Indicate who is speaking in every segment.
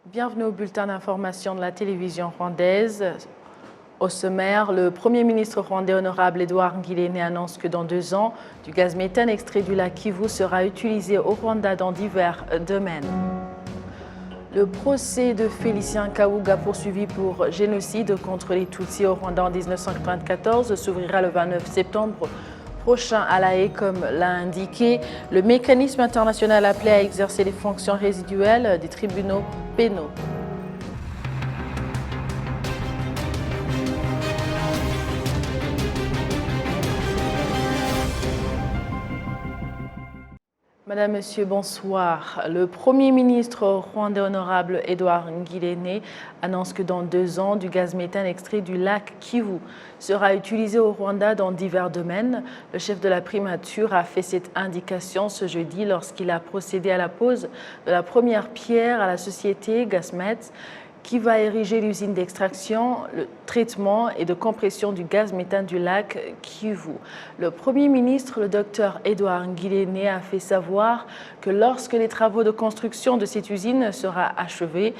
Speaker 1: Bienvenue au bulletin d'information de la télévision rwandaise. Au sommaire, le Premier ministre rwandais honorable Edouard Ngirente annonce que dans 2 ans, du gaz méthane extrait du lac Kivu sera utilisé au Rwanda dans divers domaines. Le procès de Félicien Kabuga poursuivi pour génocide contre les Tutsis au Rwanda en 1994 s'ouvrira le 29 septembre prochain à La Haye, comme l'a indiqué le mécanisme international appelé à exercer les fonctions résiduelles des tribunaux pénaux. Madame, Monsieur, bonsoir. Le Premier ministre rwandais honorable Edouard Ngirente annonce que dans 2 ans, du gaz méthane extrait du lac Kivu sera utilisé au Rwanda dans divers domaines. Le chef de la primature a fait cette indication ce jeudi lorsqu'il a procédé à la pose de la première pierre à la société Gasmet, qui va ériger l'usine d'extraction, le traitement et de compression du gaz méthane du lac Kivu. Le Premier ministre, le docteur Edouard Ngirente, a fait savoir que lorsque les travaux de construction de cette usine seront achevés,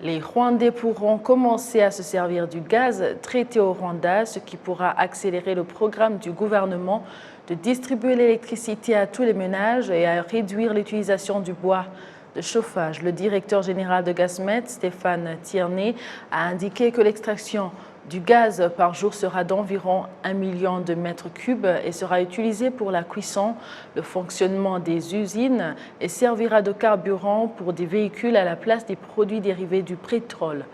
Speaker 1: les Rwandais pourront commencer à se servir du gaz traité au Rwanda, ce qui pourra accélérer le programme du gouvernement de distribuer l'électricité à tous les ménages et à réduire l'utilisation du bois de chauffage. Le directeur général de Gasmet, Stéphane Tierney, a indiqué que l'extraction du gaz par jour sera d'environ 1 million de mètres cubes et sera utilisée pour la cuisson, le fonctionnement des usines et servira de carburant pour des véhicules à la place des produits dérivés du pétrole.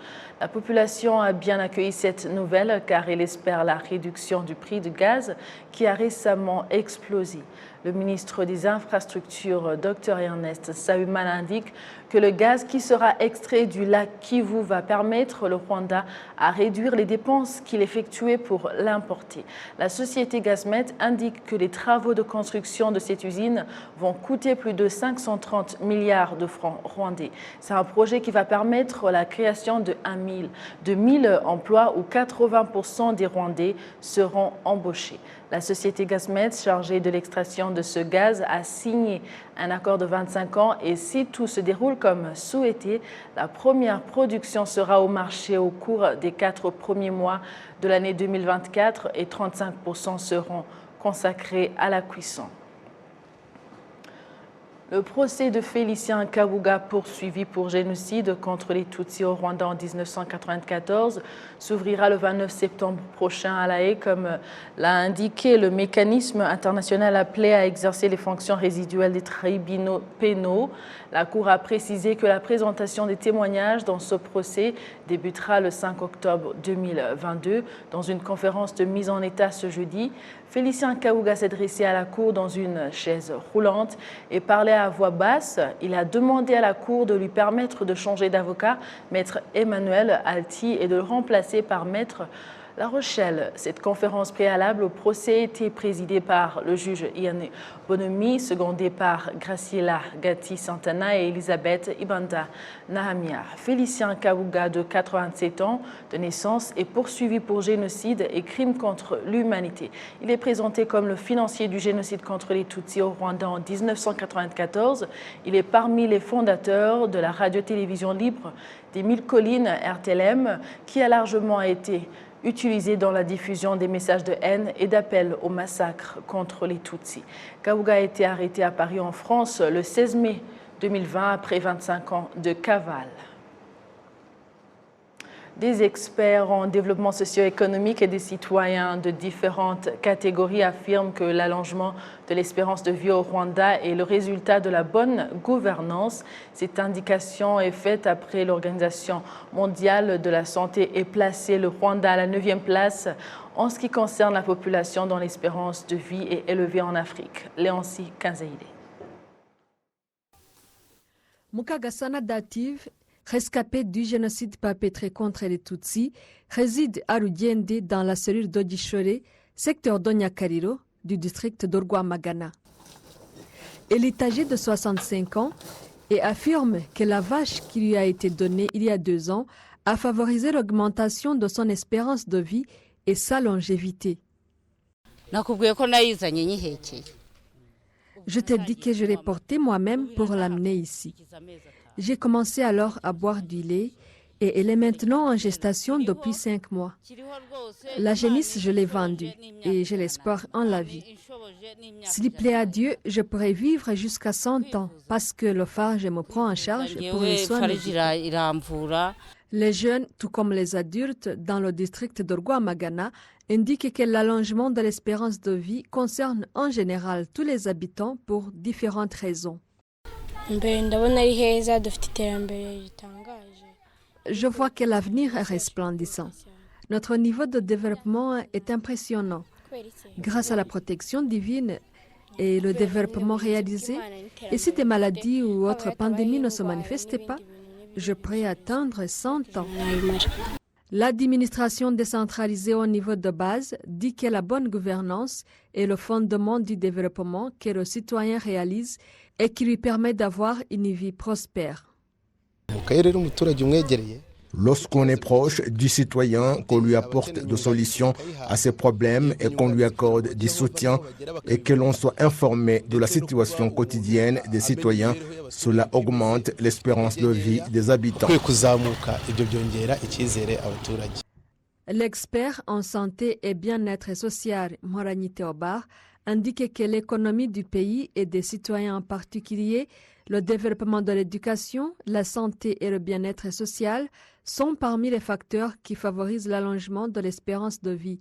Speaker 1: La population a bien accueilli cette nouvelle car elle espère la réduction du prix du gaz qui a récemment explosé. Le ministre des Infrastructures, Dr Ernest Sahuman, indique que le gaz qui sera extrait du lac Kivu va permettre au Rwanda à réduire les dépenses qu'il effectuait pour l'importer. La société Gasmet indique que les travaux de construction de cette usine vont coûter plus de 530 milliards de francs rwandais. C'est un projet qui va permettre la création de 1000 emplois où 80% des Rwandais seront embauchés. La société Gasmet, chargée de l'extraction de ce gaz, a signé un accord de 25 ans et si tout se déroule comme souhaité, la première production sera au marché au cours des 4 premiers mois de l'année 2024 et 35% seront consacrés à la cuisson. Le procès de Félicien Kabuga poursuivi pour génocide contre les Tutsis au Rwanda en 1994 s'ouvrira le 29 septembre prochain à La Haye, comme l'a indiqué le mécanisme international appelé à exercer les fonctions résiduelles des tribunaux pénaux. La Cour a précisé que la présentation des témoignages dans ce procès débutera le 5 octobre 2022 dans une conférence de mise en état ce jeudi. Félicien Kabuga s'est dressé à la Cour dans une chaise roulante et parlait à voix basse. Il a demandé à la Cour de lui permettre de changer d'avocat, Maître Emmanuel Alti, et de le remplacer par Maître La Rochelle. Cette conférence préalable au procès était présidée par le juge Ian Bonomi, secondée par Graciela Gatti Santana et Elisabeth Ibanda Nahamia. Félicien Kabuga, de 87 ans de naissance, est poursuivi pour génocide et crimes contre l'humanité. Il est présenté comme le financier du génocide contre les Tutsis au Rwanda en 1994. Il est parmi les fondateurs de la radio-télévision libre des 1000 collines RTLM, qui a largement été utilisé dans la diffusion des messages de haine et d'appel au massacre contre les Tutsis. Kabuga a été arrêté à Paris en France le 16 mai 2020 après 25 ans de cavale. Des experts en développement socio-économique et des citoyens de différentes catégories affirment que l'allongement de l'espérance de vie au Rwanda est le résultat de la bonne gouvernance. Cette indication est faite après l'Organisation mondiale de la santé ait placé le Rwanda à la 9e place en ce qui concerne la population dont l'espérance de vie est élevée en Afrique. Léoncie Kanzaïde.
Speaker 2: Mukagasana Dative, rescapé du génocide perpétré contre les Tutsis, réside à Rugende dans la cellule d'Odishore, secteur d'Onyakariro, du district d'Orwamagana. Elle est âgée de 65 ans et affirme que la vache qui lui a été donnée il y a 2 ans a favorisé l'augmentation de son espérance de vie et sa longévité. Je t'ai dit que je l'ai portée moi-même pour l'amener ici. J'ai commencé alors à boire du lait et elle est maintenant en gestation depuis 5 mois. La génisse, je l'ai vendue et j'ai l'espoir en la vie. S'il plaît à Dieu, je pourrai vivre jusqu'à 100 ans parce que le phage me prend en charge pour les soins médicaux. Les jeunes, tout comme les adultes dans le district de Rwamagana, indiquent que l'allongement de l'espérance de vie concerne en général tous les habitants pour différentes raisons. Je vois que l'avenir est resplendissant. Notre niveau de développement est impressionnant. Grâce à la protection divine et le développement réalisé, et si des maladies ou autres pandémies ne se manifestaient pas, je pourrais atteindre 100 ans. L'administration décentralisée au niveau de base dit que la bonne gouvernance est le fondement du développement que le citoyen réalise et qui lui permet d'avoir une vie prospère.
Speaker 3: Lorsqu'on est proche du citoyen, qu'on lui apporte des solutions à ses problèmes et qu'on lui accorde du soutien et que l'on soit informé de la situation quotidienne des citoyens, cela augmente l'espérance de vie des habitants.
Speaker 2: L'expert en santé et bien-être social, Morani Théobar, indique que l'économie du pays et des citoyens en particulier, le développement de l'éducation, la santé et le bien-être social sont parmi les facteurs qui favorisent l'allongement de l'espérance de vie,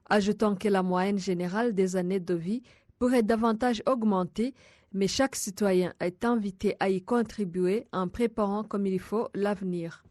Speaker 2: ajoutant que la moyenne générale des années de vie pourrait davantage augmenter, mais chaque citoyen est invité à y contribuer en préparant comme il faut l'avenir.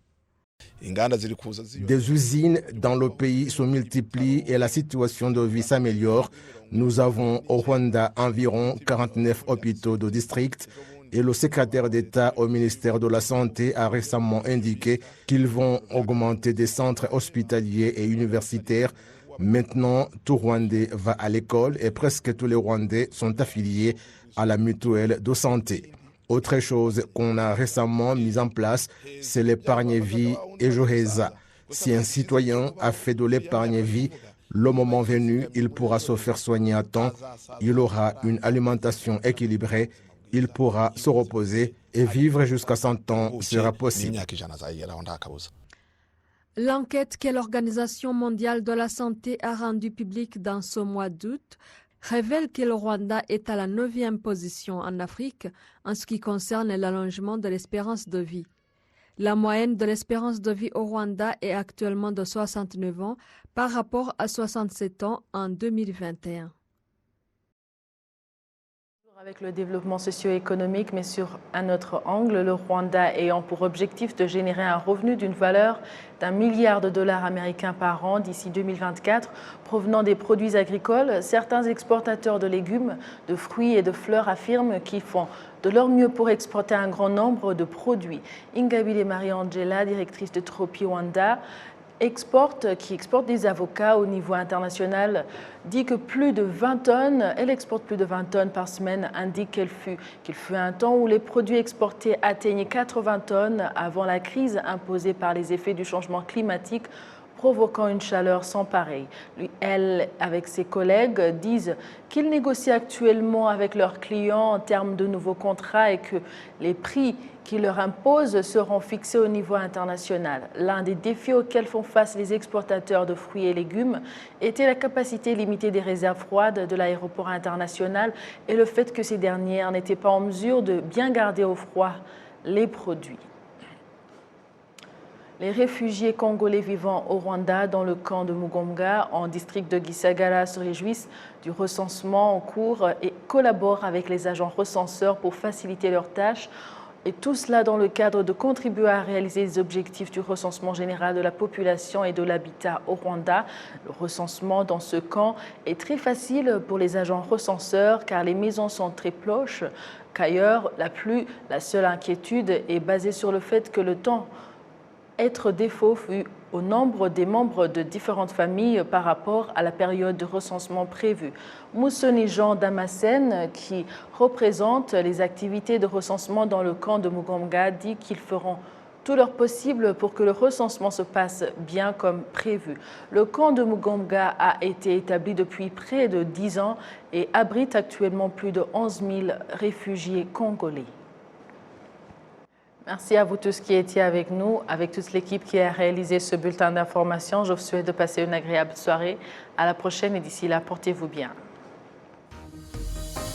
Speaker 3: Des usines dans le pays se multiplient et la situation de vie s'améliore. Nous avons au Rwanda environ 49 hôpitaux de district et le secrétaire d'État au ministère de la Santé a récemment indiqué qu'ils vont augmenter des centres hospitaliers et universitaires. Maintenant, tout Rwandais va à l'école et presque tous les Rwandais sont affiliés à la mutuelle de santé. Autre chose qu'on a récemment mise en place, c'est l'épargne vie et Joheza. Si un citoyen a fait de l'épargne vie, le moment venu, il pourra se faire soigner à temps, il aura une alimentation équilibrée, il pourra se reposer et vivre jusqu'à 100 ans sera possible.
Speaker 2: L'enquête que l'Organisation mondiale de la santé a rendue publique dans ce mois d'août révèle que le Rwanda est à la 9e position en Afrique en ce qui concerne l'allongement de l'espérance de vie. La moyenne de l'espérance de vie au Rwanda est actuellement de 69 ans par rapport à 67 ans en 2021.
Speaker 1: Avec le développement socio-économique, mais sur un autre angle, le Rwanda ayant pour objectif de générer un revenu d'une valeur d'1 milliard de dollars américains par an d'ici 2024, provenant des produits agricoles, certains exportateurs de légumes, de fruits et de fleurs affirment qu'ils font de leur mieux pour exporter un grand nombre de produits. Ingabire Marie-Angela, directrice de Tropi Rwanda, qui exporte des avocats au niveau international, dit que elle exporte plus de 20 tonnes par semaine, indique qu'il fut un temps où les produits exportés atteignaient 80 tonnes avant la crise imposée par les effets du changement climatique, provoquant une chaleur sans pareil. Elle, avec ses collègues, disent qu'ils négocient actuellement avec leurs clients en termes de nouveaux contrats et que les prix qui leur imposent seront fixés au niveau international. L'un des défis auxquels font face les exportateurs de fruits et légumes était la capacité limitée des réserves froides de l'aéroport international et le fait que ces dernières n'étaient pas en mesure de bien garder au froid les produits. Les réfugiés congolais vivant au Rwanda dans le camp de Mugomga, en district de Gisagara, se réjouissent du recensement en cours et collaborent avec les agents recenseurs pour faciliter leurs tâches. Et tout cela dans le cadre de contribuer à réaliser les objectifs du recensement général de la population et de l'habitat au Rwanda. Le recensement dans ce camp est très facile pour les agents recenseurs car les maisons sont très proches qu'ailleurs. La seule inquiétude est basée sur le fait que le temps être défaut vu au nombre des membres de différentes familles par rapport à la période de recensement prévue. Moussoni Jean Damasen, qui représente les activités de recensement dans le camp de Mugomga, dit qu'ils feront tout leur possible pour que le recensement se passe bien comme prévu. Le camp de Mugomga a été établi depuis près de 10 ans et abrite actuellement plus de 11 000 réfugiés congolais. Merci à vous tous qui étiez avec nous, avec toute l'équipe qui a réalisé ce bulletin d'information. Je vous souhaite de passer une agréable soirée. À la prochaine et d'ici là, portez-vous bien.